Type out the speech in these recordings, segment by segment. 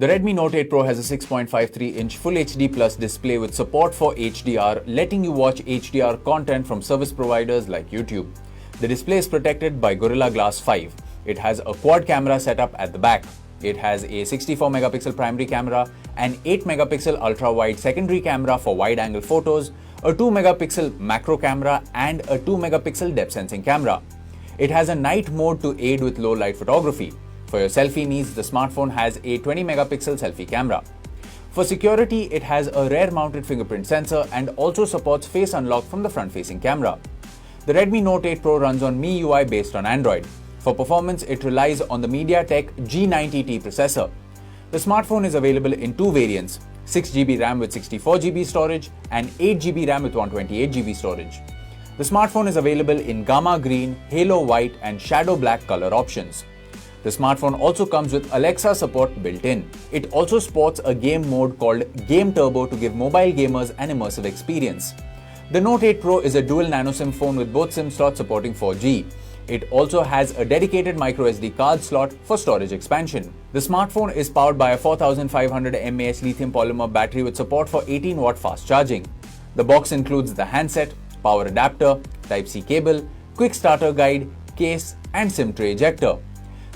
The Redmi Note 8 Pro has a 6.53-inch Full HD Plus display with support for HDR, letting you watch HDR content from service providers like YouTube. The display is protected by Gorilla Glass 5. It has a quad camera setup at the back. It has a 64-megapixel primary camera, an 8-megapixel ultra-wide secondary camera for wide-angle photos, a 2-megapixel macro camera, and a 2-megapixel depth sensing camera. It has a night mode to aid with low-light photography. For your selfie needs, the smartphone has a 20-megapixel selfie camera. For security, it has a rear-mounted fingerprint sensor and also supports face unlock from the front-facing camera. The Redmi Note 8 Pro runs on MIUI based on Android. For performance, it relies on the MediaTek G90T processor. The smartphone is available in two variants, 6GB RAM with 64GB storage and 8GB RAM with 128GB storage. The smartphone is available in Gamma Green, Halo White and Shadow Black color options. The smartphone also comes with Alexa support built in. It also sports a game mode called Game Turbo to give mobile gamers an immersive experience. The Note 8 Pro is a dual nano SIM phone with both SIM slots supporting 4G. It also has a dedicated microSD card slot for storage expansion. The smartphone is powered by a 4500 mAh lithium-polymer battery with support for 18-watt fast charging. The box includes the handset, power adapter, Type-C cable, quick starter guide, case and SIM tray ejector.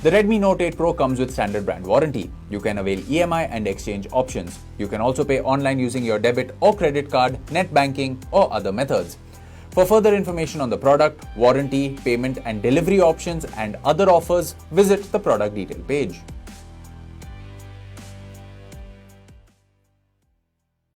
The Redmi Note 8 Pro comes with standard brand warranty. You can avail EMI and exchange options. You can also pay online using your debit or credit card, net banking or other methods. For further information on the product, warranty, payment and delivery options and other offers, visit the product detail page.